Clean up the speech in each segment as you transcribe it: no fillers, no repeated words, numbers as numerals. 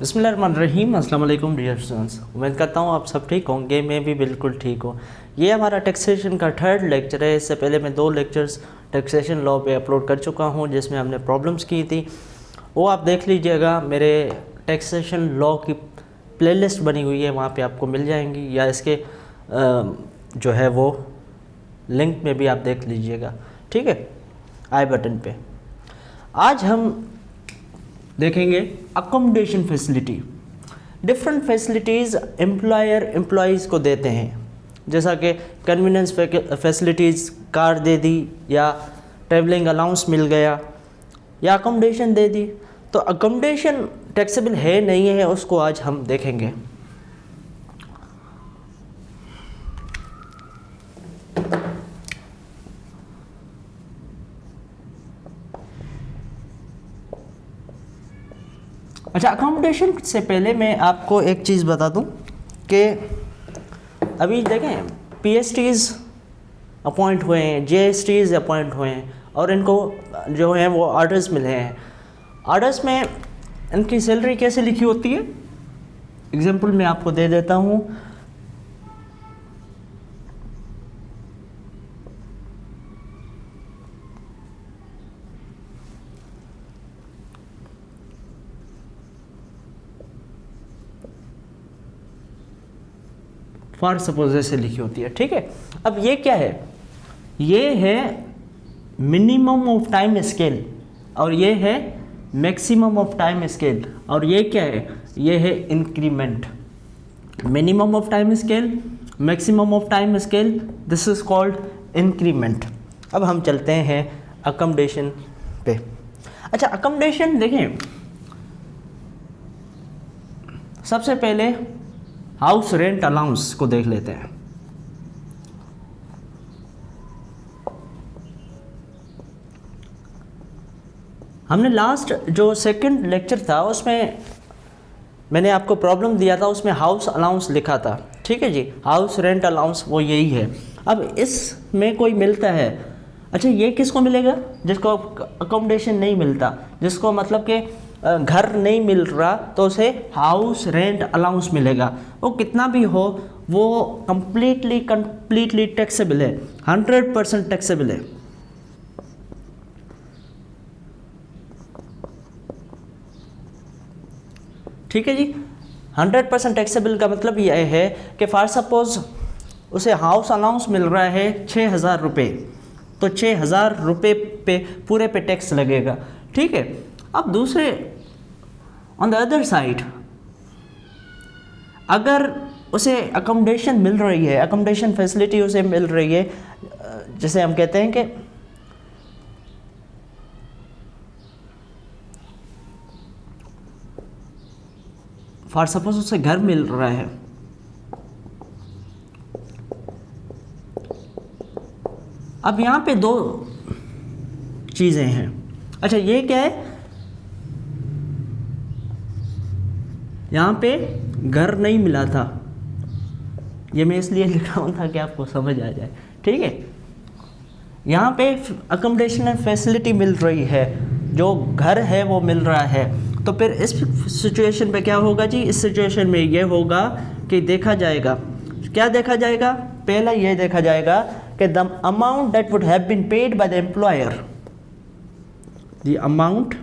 बिस्मिल्लाहिर्रहमानिर्रहीम। अस्सलाम वालेकुम डियर स्टूडेंट्स, उम्मीद करता हूँ आप सब ठीक होंगे, मैं भी बिल्कुल ठीक हूँ। ये हमारा टैक्सेशन का थर्ड लेक्चर है। इससे पहले मैं 2 लेक्चर्स टैक्सेशन लॉ पे अपलोड कर चुका हूँ जिसमें हमने प्रॉब्लम्स की थी, वो आप देख लीजिएगा। मेरे टैक्सेशन लॉ की प्लेलिस्ट बनी हुई है, वहाँ पे आपको मिल जाएंगी, या इसके जो है वो लिंक में भी आप देख लीजिएगा, ठीक है, आई बटन पे। आज हम देखेंगे accommodation facility. Different facilities employer employees को देते हैं, जैसा कि कन्वीनियंस फैसिलिटीज़, कार दे दी, या ट्रैवलिंग अलाउंस मिल गया, या अकोमोडेशन दे दी। तो अकोमोडेशन टैक्सेबल है नहीं है, उसको आज हम देखेंगे। अच्छा, अकोमोडेशन से पहले मैं आपको एक चीज़ बता दूं कि अभी देखें पीएसटीज़ अपॉइंट हुए हैं, जेएसटीज़ अपॉइंट हुए हैं, और इनको जो है वो आर्डर्स मिले हैं। आर्डर्स में इनकी सैलरी कैसे लिखी होती है, एग्जांपल मैं आपको दे देता हूँ। फॉर सपोज ऐसे लिखी होती है, ठीक है। अब ये क्या है, ये है मिनिमम ऑफ टाइम स्केल, और ये है मैक्सिमम ऑफ टाइम स्केल, और ये क्या है, ये है increment. Minimum of time scale, maximum of time scale, this is called increment. अब हम चलते हैं अकोमोडेशन पे। अच्छा, अकोमोडेशन देखें, सबसे पहले हाउस रेंट अलाउंस को देख लेते हैं। हमने लास्ट जो सेकंड लेक्चर था उसमें मैंने आपको प्रॉब्लम दिया था, उसमें हाउस अलाउंस लिखा था, ठीक है जी, हाउस रेंट अलाउंस वो यही है। अब इसमें कोई मिलता है, अच्छा ये किसको मिलेगा, जिसको अकोमोडेशन नहीं मिलता, जिसको मतलब कि घर नहीं मिल रहा, तो उसे हाउस रेंट अलाउंस मिलेगा। वो कितना भी हो, वो कंप्लीटली टैक्सेबल है, 100% टैक्सेबल है। ठीक है जी, 100% टैक्सेबल का मतलब यह है कि फॉर सपोज उसे हाउस अलाउंस मिल रहा है 6,000 रुपये, तो 6,000 रुपये पे पूरे पे टैक्स लगेगा, ठीक है। अब दूसरे ऑन द अदर साइड, अगर उसे अकोमोडेशन मिल रही है, अकोमोडेशन फैसिलिटी उसे मिल रही है, जैसे हम कहते हैं कि फॉर सपोज उसे घर मिल रहा है, अब यहाँ पे 2 चीज़ें हैं। अच्छा, ये क्या है, यहाँ पे घर नहीं मिला था, ये मैं इसलिए लिख रहा हूँ ताकि आपको समझ आ जाए, ठीक है। यहाँ पे अकोमोडेशन फैसिलिटी मिल रही है, जो घर है वो मिल रहा है, तो फिर इस सिचुएशन पे क्या होगा जी, इस सिचुएशन में ये होगा कि देखा जाएगा, क्या देखा जाएगा, पहला ये देखा जाएगा कि the amount that would have been paid by the employer, the amount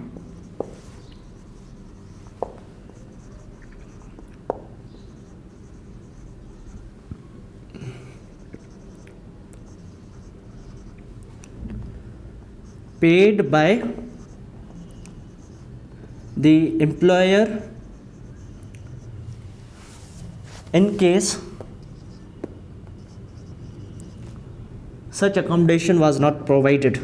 paid by the employer in case such accommodation was not provided,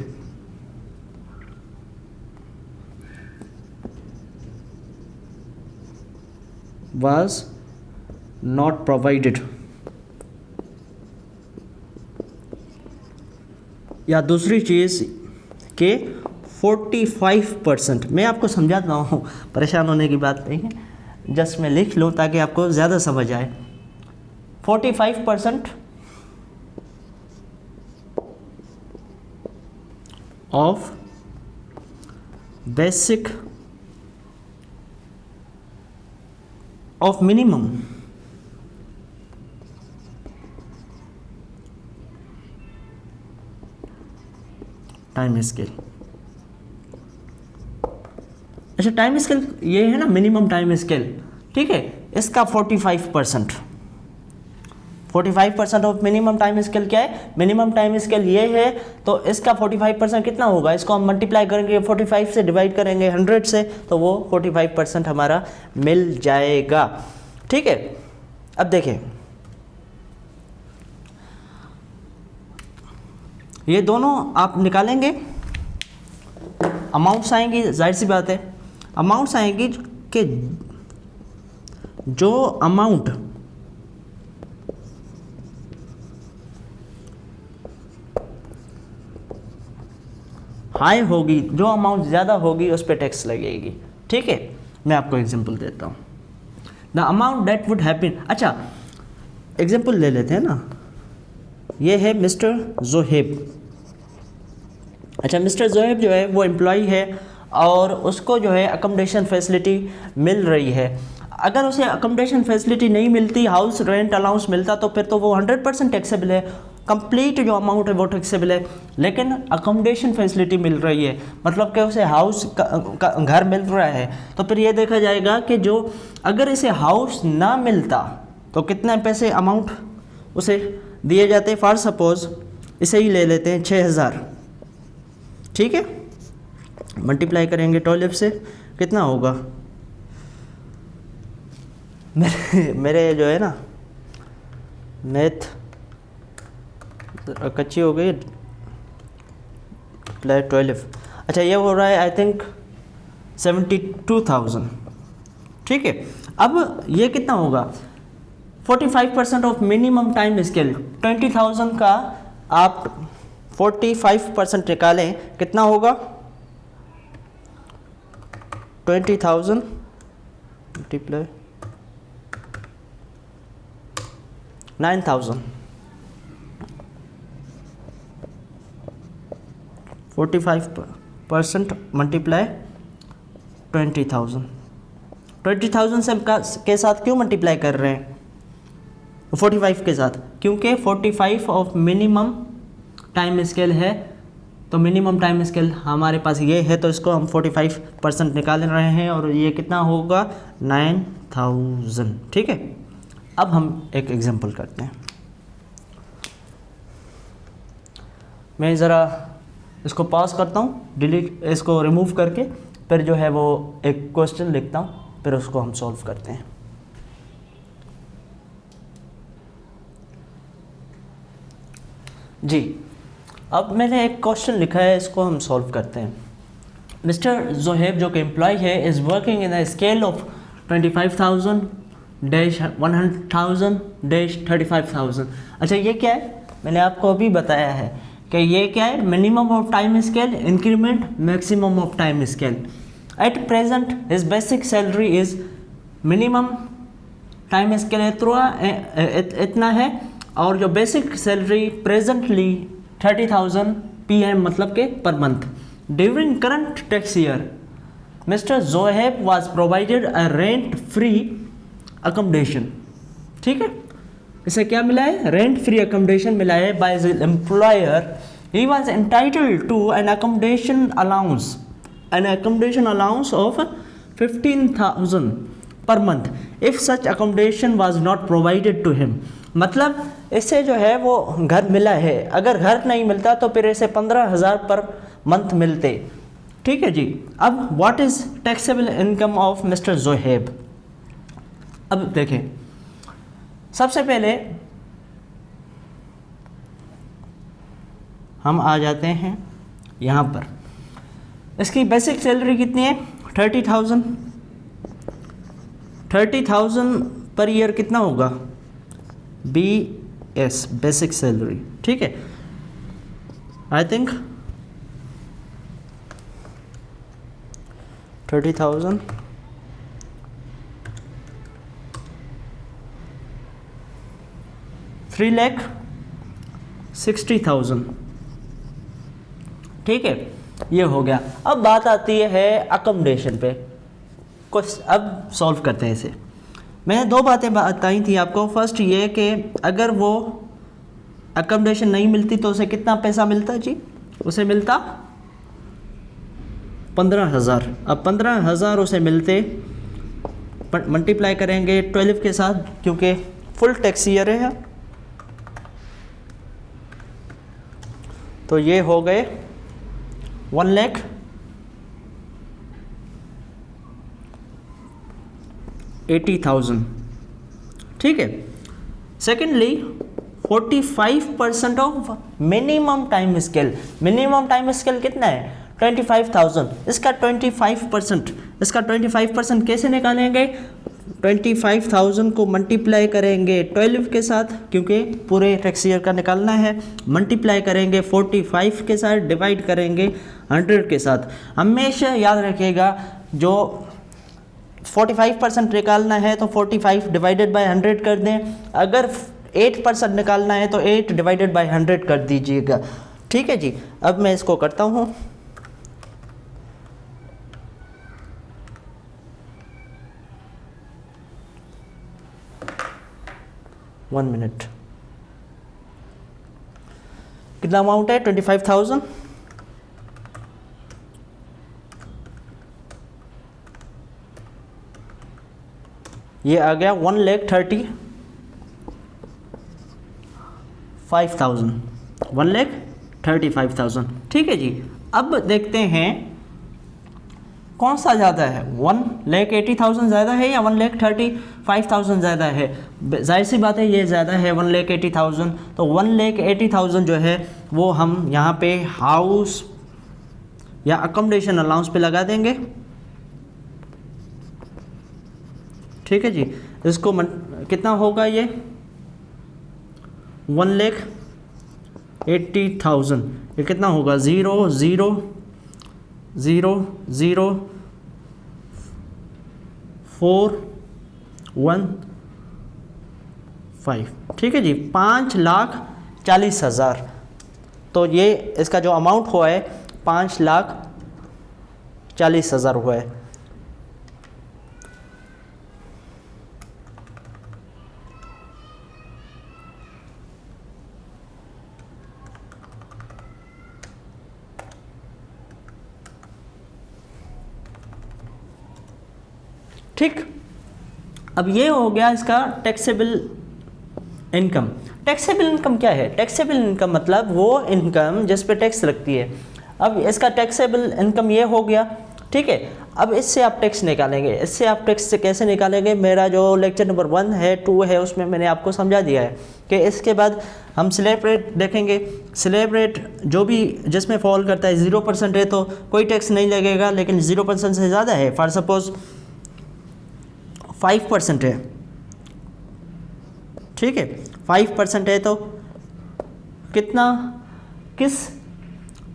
was not provided। या दूसरी चीज़ के 45%, मैं आपको समझाता हूँ, परेशान होने की बात नहीं है, जस्ट मैं लिख लूँ ताकि आपको ज़्यादा समझ आए। 45% of basic of minimum time scale. अच्छा, टाइम स्केल ये है ना मिनिमम टाइम स्केल, ठीक है, इसका 45%। 45% ऑफ मिनिमम टाइम स्केल क्या है? मिनिमम टाइम स्केल ये है, तो इसका 45% कितना होगा? इसको हम मल्टीप्लाई करेंगे 45 से, डिवाइड करेंगे 100 से, तो वो 45% हमारा मिल जाएगा। ठीक है, अब देखें ये दोनों आप निकालेंगे, अमाउंट्स आएंगी, जाहिर सी बात है अमाउंट्स आएंगी कि जो अमाउंट हाई होगी, जो अमाउंट ज़्यादा होगी उस पर टैक्स लगेगी। ठीक है, मैं आपको एग्जांपल देता हूँ। The amount that would have been, अच्छा एग्जांपल ले लेते हैं ना, ये है मिस्टर जोहेब। अच्छा, मिस्टर जोहेब जो है वो एम्प्लॉई है और उसको जो है अकोमोडेशन फैसिलिटी मिल रही है। अगर उसे अकोमोडेशन फैसिलिटी नहीं मिलती, हाउस रेंट अलाउंस मिलता, तो फिर तो वो 100% टैक्सेबल है, कंप्लीट जो अमाउंट है वो टैक्सेबल है। लेकिन अकोमोडेशन फैसिलिटी मिल रही है, मतलब कि उसे हाउस का घर मिल रहा है, तो फिर ये देखा जाएगा कि जो अगर इसे हाउस ना मिलता तो कितने पैसे अमाउंट उसे दिए जाते। फॉर सपोज इसे ही ले लेते हैं 6000, ठीक है, मल्टीप्लाई करेंगे 12 से, कितना होगा? मेरे जो है ना मैथ कच्ची हो गई, 12। अच्छा, ये हो रहा है आई थिंक 72,000। ठीक है, अब ये कितना होगा? 45% ऑफ मिनिमम टाइम स्केल, 20,000 का आप 45% निकालें, कितना होगा? 20,000 मल्टीप्लाई 9,000, 45% मल्टीप्लाई 20,000। 20,000 से के साथ क्यों मल्टीप्लाई कर रहे हैं? 45 के साथ, क्योंकि 45 ऑफ मिनिमम टाइम स्केल है, तो मिनिमम टाइम स्केल हमारे पास ये है, तो इसको हम 45% निकाल रहे हैं और ये कितना होगा? 9,000। ठीक है, अब हम एक एग्जांपल करते हैं। मैं ज़रा इसको पॉज करता हूँ, डिलीट इसको रिमूव करके, फिर जो है वो एक क्वेश्चन लिखता हूँ, फिर उसको हम सॉल्व करते हैं। जी, अब मैंने एक क्वेश्चन लिखा है, इसको हम सॉल्व करते हैं। मिस्टर जोहेब जो कि एम्प्लॉय है is working in a scale of 25,000 100,000 35,000। अच्छा, ये क्या है? मैंने आपको अभी बताया है कि ये क्या है? Minimum of time scale, increment, maximum of time scale. At present his basic salary is, minimum time scale इतना है और जो बेसिक सैलरी प्रेजेंटली 30,000 PM, मतलब के per month. During current tax year mister Zoheb was provided a rent free accommodation. ठीक है, इसे क्या मिला है? रेंट फ्री अकोमोडेशन मिला है by his employer. He was entitled to an accommodation allowance of 15,000 per month if such accommodation was not provided to him. मतलब इसे जो है वो घर मिला है, अगर घर नहीं मिलता तो फिर इसे 15,000 पर मंथ मिलते। ठीक है जी, अब what is taxable income of mister Zoheb? अब देखें, सबसे पहले हम आ जाते हैं यहाँ पर, इसकी बेसिक सैलरी कितनी है? 30,000। 30,000 पर ईयर कितना होगा? BS, basic salary. ठीक है, आई थिंक 30,000 3,60,000। ठीक है, ये हो गया। अब बात आती है अकोमोडेशन पे। कुछ अब सॉल्व करते हैं इसे। मैंने दो बातें बताई थी आपको। फर्स्ट ये कि अगर वो अकोमोडेशन नहीं मिलती तो उसे कितना पैसा मिलता जी, उसे मिलता 15,000। अब 15,000 उसे मिलते, मल्टीप्लाई करेंगे 12 के साथ क्योंकि फुल टैक्स ईयर है, तो ये हो गए 1,80,000। ठीक है। Secondly 45% of minimum time scale. Minimum time scale कितना है? 25,000। इसका 25% कैसे निकालेंगे? 25,000 को मल्टीप्लाई करेंगे 12 के साथ क्योंकि पूरे टैक्स ईयर का निकालना है, मल्टीप्लाई करेंगे 45 के साथ, डिवाइड करेंगे 100 के साथ। हमेशा याद रखिएगा जो 45% निकालना है तो 45 डिवाइडेड बाय 100 कर दें, अगर 8% निकालना है तो 8 डिवाइडेड बाय 100 कर दीजिएगा। ठीक है जी। अब मैं इसको करता हूँ। One minute. कितना अमाउंट है? 25,000। ये आ गया 1,35,000। 1,35,000। ठीक है जी। अब देखते हैं कौन सा ज़्यादा है, 1,80,000 ज़्यादा है या 1,35,000 ज़्यादा है? जाहिर सी बात है ये ज़्यादा है, 1,80,000। तो 1,80,000 जो है वो हम यहाँ पे हाउस या अकोमोडेशन अलाउंस पे लगा देंगे। ठीक है जी। इसको कितना होगा ये? 1,80,000। ये कितना होगा? 0 0 0 0 4 1 5। ठीक है जी। 5,40,000। तो ये इसका जो अमाउंट हुआ है 5,40,000 हुआ है। ठीक। अब ये हो गया इसका टैक्सेबल इनकम। टैक्सेबल इनकम क्या है? टैक्सेबल इनकम मतलब वो इनकम जिस पे टैक्स लगती है। अब इसका टैक्सेबल इनकम ये हो गया। ठीक है। अब इससे आप टैक्स निकालेंगे। इससे आप टैक्स से कैसे निकालेंगे? मेरा जो लेक्चर नंबर 1 है 2 है उसमें मैंने आपको समझा दिया है कि इसके बाद हम स्लैब रेट देखेंगे। स्लैब रेट जो भी जिसमें फॉल करता है 0% है तो कोई टैक्स नहीं लगेगा, लेकिन 0% से ज़्यादा है, फॉर सपोज 5% है। ठीक है। 5% है तो कितना, किस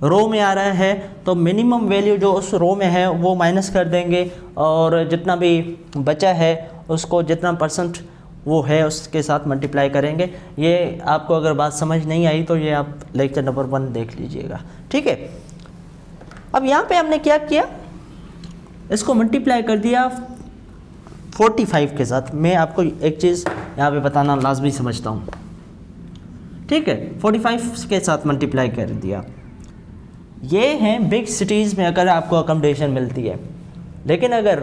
रो में आ रहा है? तो मिनिमम वैल्यू जो उस रो में है वो माइनस कर देंगे और जितना भी बचा है उसको जितना परसेंट वो है उसके साथ मल्टीप्लाई करेंगे। ये आपको अगर बात समझ नहीं आई तो ये आप लेक्चर नंबर 1 देख लीजिएगा। ठीक है। अब यहाँ पे हमने क्या किया? इसको मल्टीप्लाई कर दिया 45 के साथ। मैं आपको एक चीज़ यहाँ पे बताना लाजमी समझता हूँ। ठीक है। 45 के साथ मल्टीप्लाई कर दिया। ये हैं बिग सिटीज़ में अगर आपको अकोमोडेशन मिलती है, लेकिन अगर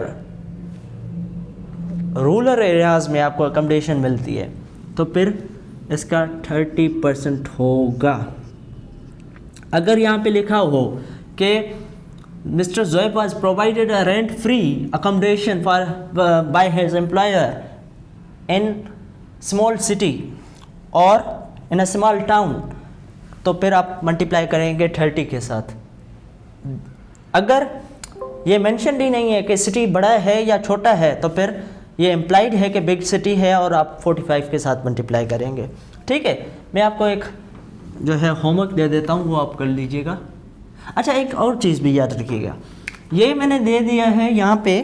रूरल एरियाज़ में आपको अकोमोडेशन मिलती है तो फिर इसका 30% होगा। अगर यहाँ पे लिखा हो कि Mr. Zoeb was provided a rent-free accommodation by his employer in small city or in a small town, तो फिर आप मल्टीप्लाई करेंगे 30 के साथ। अगर ये मेंशन ही नहीं है कि सिटी बड़ा है या छोटा है तो फिर ये इम्प्लाइड है कि बिग सिटी है और आप 45 के साथ मल्टीप्लाई करेंगे। ठीक है। मैं आपको एक जो है होमवर्क दे देता हूँ, वो आप कर लीजिएगा। अच्छा, एक और चीज़ भी याद रखिएगा, ये मैंने दे दिया है यहाँ पे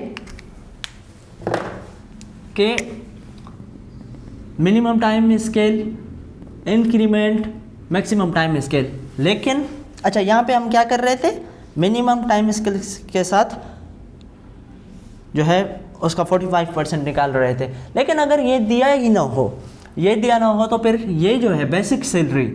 कि minimum time scale, increment, maximum time scale. लेकिन अच्छा, यहाँ पे हम क्या कर रहे थे? मिनिमम टाइम स्केल के साथ जो है उसका 45% निकाल रहे थे। लेकिन अगर ये दिया ही ना हो, ये दिया ना हो, तो फिर ये जो है बेसिक सैलरी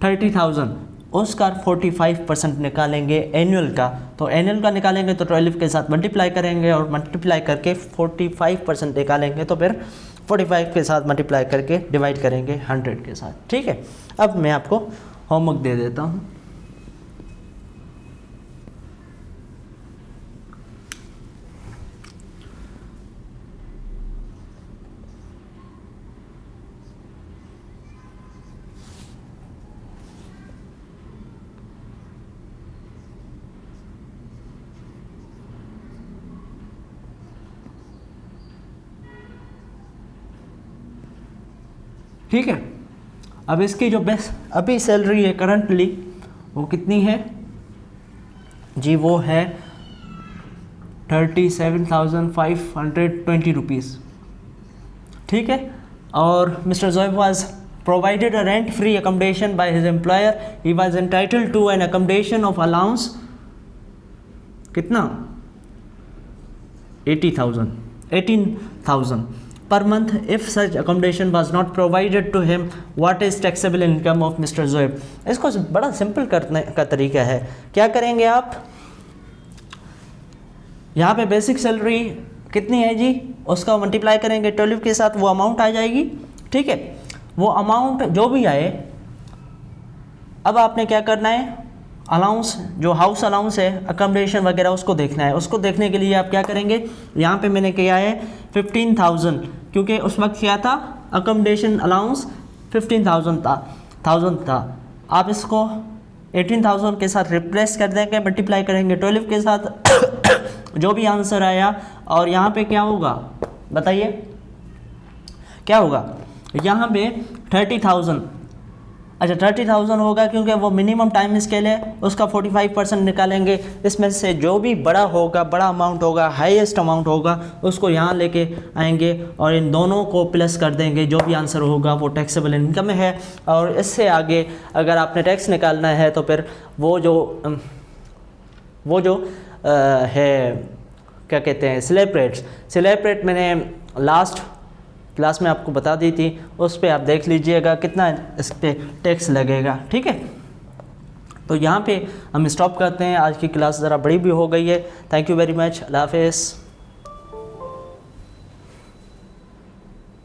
30,000 उसका 45% निकालेंगे एनुअल का। तो एनुअल का निकालेंगे तो 12 के साथ मल्टीप्लाई करेंगे और मल्टीप्लाई करके 45% निकालेंगे, तो फिर 45 के साथ मल्टीप्लाई करके डिवाइड करेंगे 100 के साथ। ठीक है, अब मैं आपको होमवर्क दे देता हूँ। ठीक है, अब इसकी जो बेस्ट अभी सैलरी है करंटली वो कितनी है जी, वो है 37,520 रुपीज़। ठीक है, और mister Zoeb was provided a rent free accommodation by his employer, he was entitled to an accommodation of allowance कितना 18,000 per month. If such accommodation was not provided to him, what is taxable income of Mr. Zoeb? इसको बड़ा simple करने का तरीका है। क्या करेंगे आप, यहाँ पे बेसिक सैलरी कितनी है जी, उसका मल्टीप्लाई करेंगे 12 के साथ, वो अमाउंट आ जाएगी। ठीक है, वो अमाउंट जो भी आए, अब आपने क्या करना है, अलाउंस जो हाउस अलाउंस है, अकोमोडेशन वगैरह, उसको देखना है। उसको देखने के लिए आप क्या करेंगे, यहाँ पे मैंने किया है 15,000, क्योंकि उस वक्त क्या था, अकोमोडेशन अलाउंस 15,000 था। आप इसको 18,000 के साथ रिप्लेस कर देंगे, मल्टीप्लाई करेंगे 12 के साथ, जो भी आंसर आया। और यहाँ पे क्या होगा बताइए, क्या होगा, यहाँ पे 30,000, अच्छा 30,000 होगा क्योंकि वो मिनिमम टाइम स्केल है, उसका 45% निकालेंगे। इसमें से जो भी बड़ा होगा, बड़ा अमाउंट होगा, हाईएस्ट अमाउंट होगा, उसको यहाँ लेके आएंगे और इन दोनों को प्लस कर देंगे। जो भी आंसर होगा वो टैक्सेबल इनकम है। और इससे आगे अगर आपने टैक्स निकालना है तो फिर वो जो है क्या कहते हैं, स्लैब रेट मैंने लास्ट क्लास में आपको बता दी थी, उस पर आप देख लीजिएगा कितना इस पर टैक्स लगेगा। ठीक है, तो यहाँ पे हम स्टॉप करते हैं। आज की क्लास ज़रा बड़ी भी हो गई है। थैंक यू वेरी मच, अल्लाह हाफ़िज़।